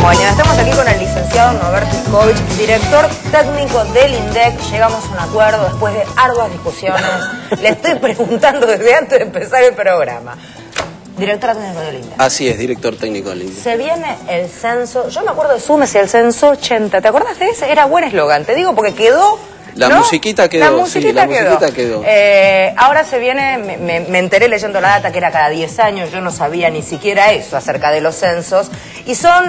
mañana. Estamos aquí con el licenciado Norberto Iscovich, director técnico del INDEC. Llegamos a un acuerdo después de arduas discusiones. Le estoy preguntando desde antes de empezar el programa. Director técnico del INDEC. Así es, director técnico del INDEC. Se viene el censo, yo me acuerdo de Súmese, el censo 80. ¿Te acordás de ese? Era buen eslogan, te digo, porque quedó... La ¿no? musiquita quedó, la musiquita quedó. Ahora se viene, me enteré leyendo la data que era cada 10 años, yo no sabía ni siquiera eso acerca de los censos, y son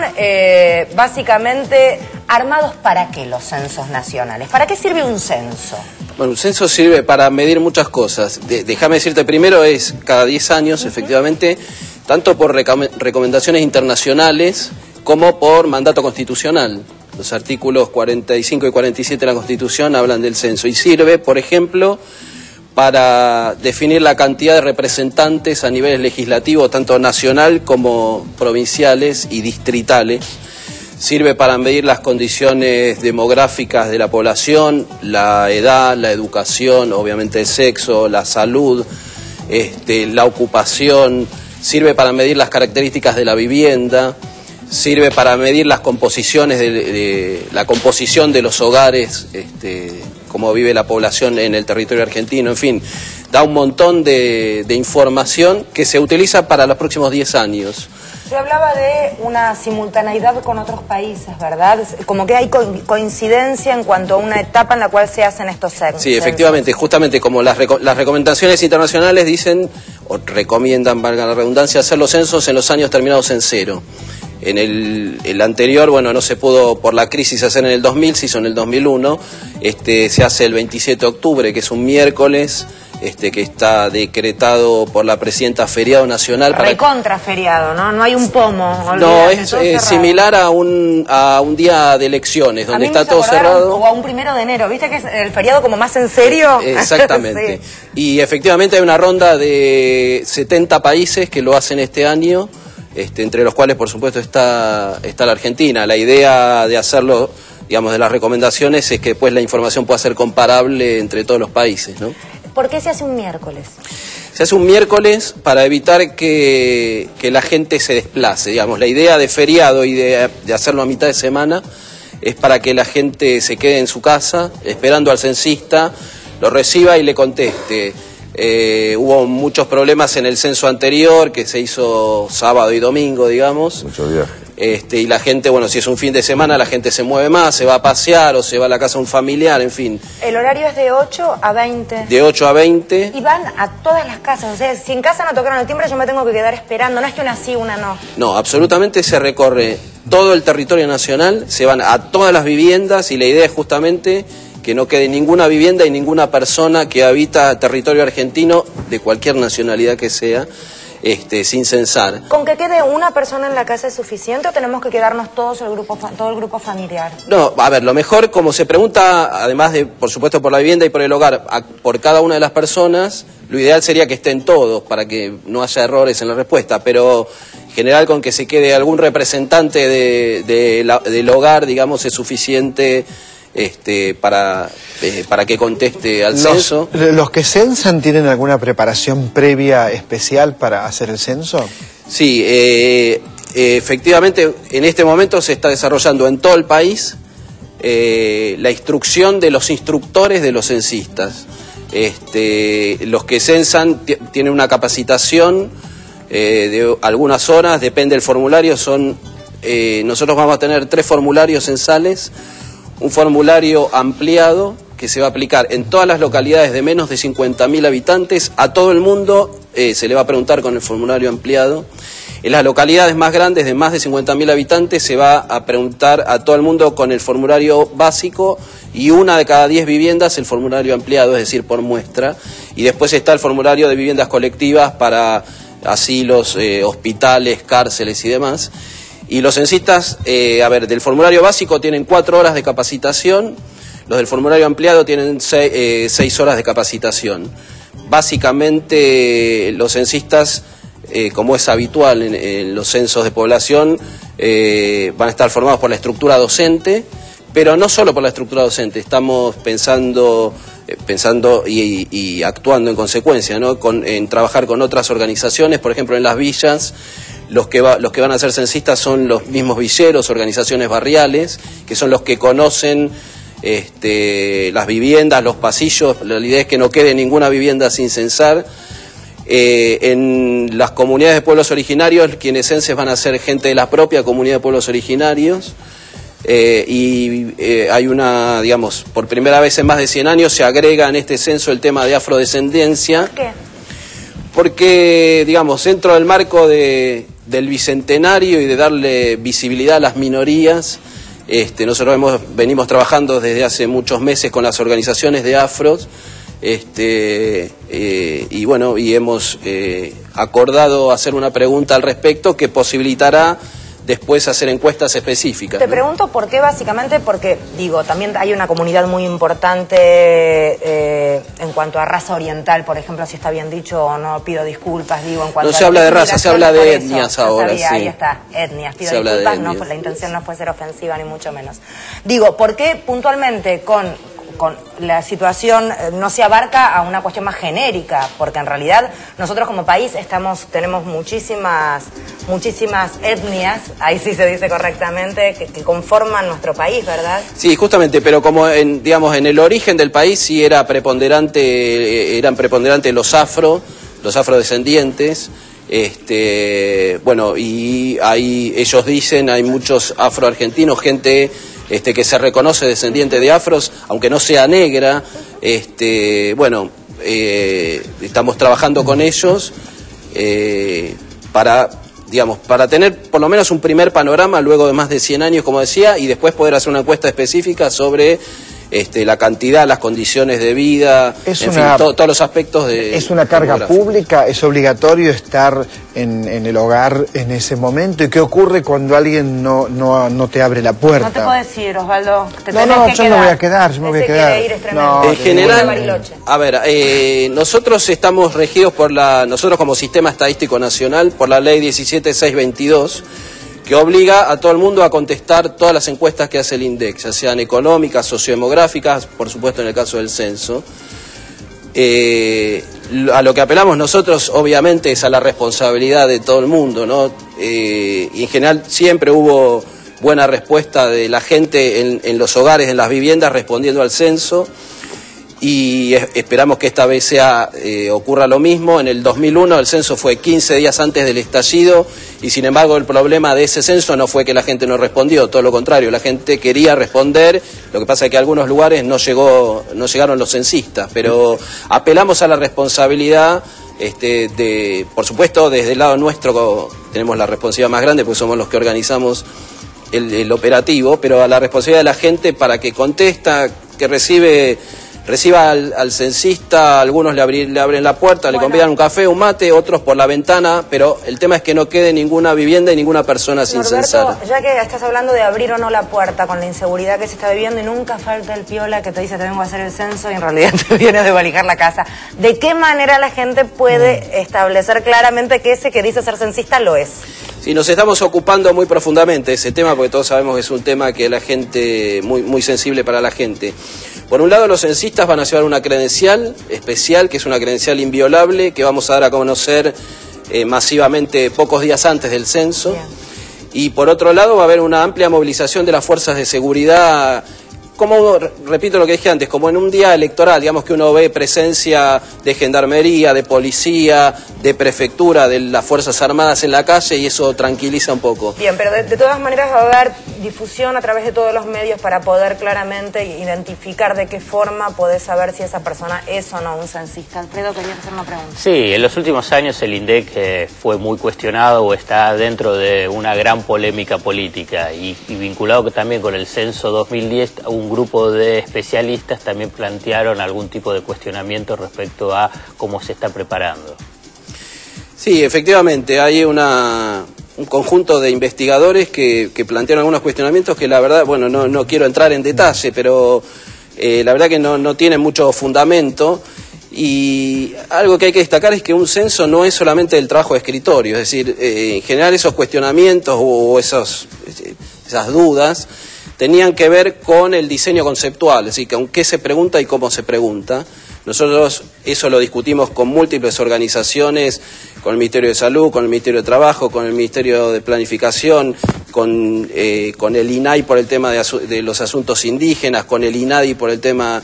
básicamente armados para qué los censos nacionales, ¿para qué sirve un censo? Bueno, un censo sirve para medir muchas cosas. Déjame decirte, primero es cada 10 años, efectivamente, tanto por recomendaciones internacionales como por mandato constitucional. Los artículos 45 y 47 de la Constitución hablan del censo y sirve, por ejemplo, para definir la cantidad de representantes a niveles legislativos, tanto nacional como provinciales y distritales. Sirve para medir las condiciones demográficas de la población, la edad, la educación, obviamente el sexo, la salud, la ocupación. Sirve para medir las características de la vivienda. Sirve para medir las composiciones la composición de los hogares, cómo vive la población en el territorio argentino, en fin, da un montón de información que se utiliza para los próximos 10 años. Se hablaba de una simultaneidad con otros países, ¿verdad? Como que hay coincidencia en cuanto a una etapa en la cual se hacen estos censos. Sí, efectivamente, justamente como las recomendaciones internacionales dicen, o recomiendan, valga la redundancia, hacer los censos en los años terminados en 0. En el anterior, bueno, no se pudo por la crisis hacer en el 2000, se hizo en el 2001, se hace el 27 de octubre, que es un miércoles, que está decretado por la presidenta feriado nacional. Recontra feriado, ¿no? No hay un pomo. No, es similar a un día de elecciones, donde está todo cerrado. O a un 1 de enero, ¿viste que es el feriado como más en serio? Exactamente. Sí. Y efectivamente hay una ronda de 70 países que lo hacen este año. Entre los cuales, por supuesto, está la Argentina. La idea de hacerlo, digamos, de las recomendaciones es que después la información pueda ser comparable entre todos los países, ¿no? ¿Por qué se hace un miércoles? Se hace un miércoles para evitar que la gente se desplace, digamos. La idea de feriado y de hacerlo a mitad de semana es para que la gente se quede en su casa, esperando al censista, lo reciba y le conteste. Hubo muchos problemas en el censo anterior, que se hizo sábado y domingo, digamos. Mucho viaje. Y la gente, bueno, si es un fin de semana, la gente se mueve más, se va a pasear o se va a la casa de un familiar, en fin. El horario es de 8 a 20. De 8 a 20. Y van a todas las casas, o sea, si en casa no tocaron el timbre, yo me tengo que quedar esperando, no es que una sí, una no. No, absolutamente se recorre todo el territorio nacional, se van a todas las viviendas y la idea es justamente que no quede ninguna vivienda y ninguna persona que habita territorio argentino, de cualquier nacionalidad que sea, sin censar. ¿Con que quede una persona en la casa es suficiente o tenemos que quedarnos todo el grupo familiar? No, a ver, lo mejor, como se pregunta, además de, por supuesto, por la vivienda y por el hogar, por cada una de las personas, lo ideal sería que estén todos, para que no haya errores en la respuesta, pero en general con que se quede algún representante del hogar, digamos, es suficiente para que conteste al censo. ¿Los que censan tienen alguna preparación previa especial para hacer el censo? Sí, efectivamente en este momento se está desarrollando en todo el país la instrucción de los instructores de los censistas. Los que censan tienen una capacitación de algunas horas, depende del formulario, nosotros vamos a tener 3 formularios censales. Un formulario ampliado que se va a aplicar en todas las localidades de menos de 50.000 habitantes. A todo el mundo se le va a preguntar con el formulario ampliado. En las localidades más grandes de más de 50.000 habitantes se va a preguntar a todo el mundo con el formulario básico y una de cada 10 viviendas el formulario ampliado, es decir, por muestra. Y después está el formulario de viviendas colectivas para asilos, hospitales, cárceles y demás. Y los censistas, del formulario básico tienen 4 horas de capacitación, los del formulario ampliado tienen 6 horas de capacitación. Básicamente los censistas, como es habitual en los censos de población, van a estar formados por la estructura docente, pero no solo por la estructura docente, estamos pensando y actuando en consecuencia, ¿no? En trabajar con otras organizaciones, por ejemplo en las villas. los que van a ser censistas son los mismos villeros, organizaciones barriales, que son los que conocen las viviendas, los pasillos. La idea es que no quede ninguna vivienda sin censar. En las comunidades de pueblos originarios, quienes censes van a ser gente de la propia comunidad de pueblos originarios. Hay una, digamos, por primera vez en más de 100 años se agrega en este censo el tema de afrodescendencia. ¿Por qué? Porque, digamos, dentro del marco del bicentenario y de darle visibilidad a las minorías, nosotros venimos trabajando desde hace muchos meses con las organizaciones de afros, y bueno, y hemos acordado hacer una pregunta al respecto que posibilitará después hacer encuestas específicas. Te pregunto por qué, básicamente, porque, digo, también hay una comunidad muy importante en cuanto a raza oriental, por ejemplo, si está bien dicho o no, pido disculpas, digo, en cuanto no se habla de raza, se habla de etnias ahora, sí. Ahí está, etnias, pido disculpas, no, pues la intención no fue ser ofensiva, ni mucho menos. Digo, ¿por qué puntualmente con la situación no se abarca a una cuestión más genérica? Porque en realidad nosotros como país tenemos muchísimas etnias, ahí sí se dice correctamente, que conforman nuestro país, ¿verdad? Sí, justamente, pero como digamos, en el origen del país sí eran preponderantes los afrodescendientes. Bueno, y ahí ellos dicen, hay muchos afroargentinos, gente que se reconoce descendiente de afros, aunque no sea negra. Bueno, estamos trabajando con ellos para tener por lo menos un primer panorama luego de más de 100 años, como decía, y después poder hacer una encuesta específica sobre la cantidad, las condiciones de vida, todos los aspectos de... ¿Es una carga pública? ¿Es obligatorio estar en el hogar en ese momento? ¿Y qué ocurre cuando alguien no te abre la puerta? No te puedo decir, Osvaldo. Yo me voy a quedar, yo me voy a quedar. En general, a ver, nosotros estamos regidos nosotros como Sistema Estadístico Nacional, por la Ley 17622, que obliga a todo el mundo a contestar todas las encuestas que hace el INDEC, ya sean económicas, sociodemográficas, por supuesto en el caso del censo. A lo que apelamos nosotros, obviamente, es a la responsabilidad de todo el mundo, ¿no? Y en general siempre hubo buena respuesta de la gente en los hogares, en las viviendas, respondiendo al censo. Y esperamos que esta vez ocurra lo mismo. En el 2001 el censo fue 15 días antes del estallido y sin embargo el problema de ese censo no fue que la gente no respondió, todo lo contrario, la gente quería responder, lo que pasa es que en algunos lugares no llegaron los censistas, pero apelamos a la responsabilidad, por supuesto desde el lado nuestro tenemos la responsabilidad más grande porque somos los que organizamos el operativo, pero a la responsabilidad de la gente para que contesta, que reciba al censista, algunos le abren la puerta, le convidan un café, un mate, otros por la ventana, pero el tema es que no quede ninguna vivienda y ninguna persona sin censar. Ya que estás hablando de abrir o no la puerta con la inseguridad que se está viviendo y nunca falta el piola que te dice te vengo a hacer el censo y en realidad te viene a desvalijar la casa, ¿de qué manera la gente puede establecer claramente que ese que dice ser censista lo es? Sí, nos estamos ocupando muy profundamente de ese tema porque todos sabemos que es un tema que la gente, muy sensible para la gente. Por un lado, los censistas van a llevar una credencial especial, que es una credencial inviolable, que vamos a dar a conocer masivamente pocos días antes del censo. Bien. Y por otro lado, va a haber una amplia movilización de las fuerzas de seguridad, como, repito lo que dije antes, como en un día electoral, digamos que uno ve presencia de gendarmería, de policía, de prefectura, de las Fuerzas Armadas en la calle y eso tranquiliza un poco. Bien, pero de todas maneras va a haber difusión a través de todos los medios para poder claramente identificar de qué forma podés saber si esa persona es o no un censista. Alfredo, querías hacer una pregunta. Sí, en los últimos años el INDEC fue muy cuestionado o está dentro de una gran polémica política y vinculado también con el censo 2010, un grupo de especialistas también plantearon algún tipo de cuestionamiento respecto a cómo se está preparando. Sí, efectivamente, hay un conjunto de investigadores que plantearon algunos cuestionamientos que la verdad, bueno, no quiero entrar en detalle, pero la verdad que no tienen mucho fundamento. Y algo que hay que destacar es que un censo no es solamente el trabajo de escritorio, es decir, en general esos cuestionamientos o esas dudas tenían que ver con el diseño conceptual, es decir, con qué se pregunta y cómo se pregunta. Nosotros eso lo discutimos con múltiples organizaciones, con el Ministerio de Salud, con el Ministerio de Trabajo, con el Ministerio de Planificación, con el INAI por el tema de los asuntos indígenas, con el INADI por el tema,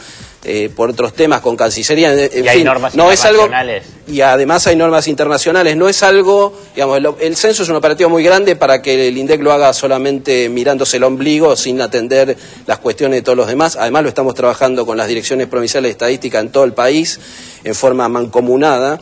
por otros temas, con Cancillería, en fin, hay normas no es algo, internacionales. y además hay normas internacionales, no es algo, digamos, el censo es un operativo muy grande para que el INDEC lo haga solamente mirándose el ombligo, sin atender las cuestiones de todos los demás. Además lo estamos trabajando con las direcciones provinciales de estadística en todo el país, en forma mancomunada,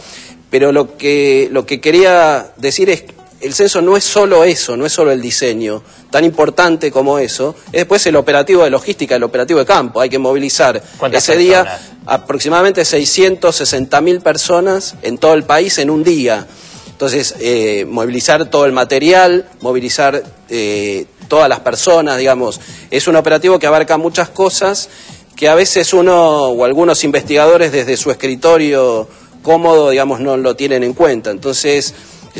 pero lo que quería decir es que el censo no es solo eso, no es solo el diseño, tan importante como eso, es después el operativo de logística, el operativo de campo. Hay que movilizar ese día aproximadamente 660.000 personas en todo el país en un día. Entonces, movilizar todo el material, movilizar todas las personas, digamos, es un operativo que abarca muchas cosas que a veces uno o algunos investigadores desde su escritorio cómodo, digamos, no lo tienen en cuenta. Entonces,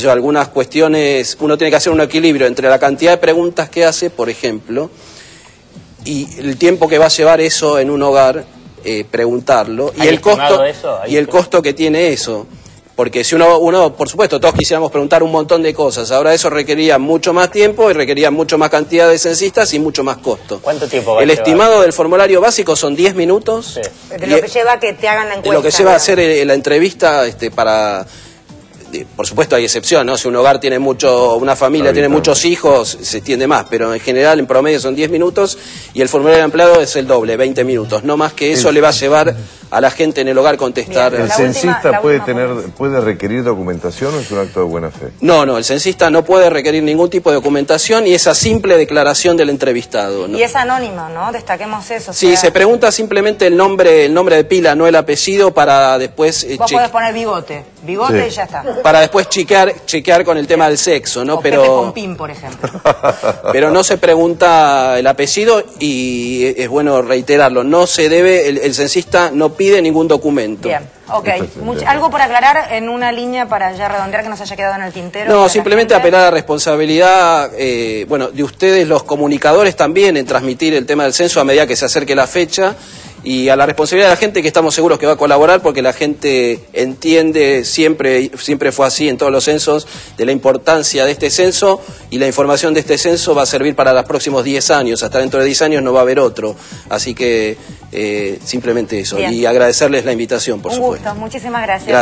algunas cuestiones, uno tiene que hacer un equilibrio entre la cantidad de preguntas que hace, por ejemplo, y el tiempo que va a llevar eso en un hogar, preguntarlo, y el costo que tiene eso. Porque si uno, por supuesto, todos quisiéramos preguntar un montón de cosas, ahora eso requería mucho más tiempo y requería mucho más cantidad de censistas y mucho más costo. ¿Cuánto tiempo va a El llevar? estimado del formulario básico son 10 minutos. Sí. De lo que lleva a que te hagan la encuesta. De lo que lleva a hacer la entrevista para... Por supuesto hay excepción, ¿no? Si un hogar tiene una familia tiene muchos hijos, se extiende más, pero en general en promedio son 10 minutos y el formulario de empleado es el doble, 20 minutos. No más que eso le va a llevar a la gente en el hogar contestar. ¿El censista puede requerir documentación o es un acto de buena fe? No, el censista no puede requerir ningún tipo de documentación y esa simple declaración del entrevistado, ¿no? Y es anónimo, ¿no? Destaquemos eso. Sí, se pregunta simplemente el nombre de pila, no el apellido, para después... Vos podés poner bigote y ya está. Para después chequear con el tema del sexo, ¿no? O Pepe Pompín, por ejemplo. Pero no se pregunta el apellido y es bueno reiterarlo, no se debe, el censista no pide ningún documento. Bien, ok. ¿Algo por aclarar en una línea para ya redondear que nos haya quedado en el tintero? No, simplemente apelar a la responsabilidad, de ustedes los comunicadores también en transmitir el tema del censo a medida que se acerque la fecha, y a la responsabilidad de la gente que estamos seguros que va a colaborar, porque la gente entiende, siempre fue así en todos los censos, de la importancia de este censo, y la información de este censo va a servir para los próximos 10 años, hasta dentro de 10 años no va a haber otro, así que simplemente eso. Bien. Y agradecerles la invitación, por supuesto. Un gusto, muchísimas gracias. Gracias.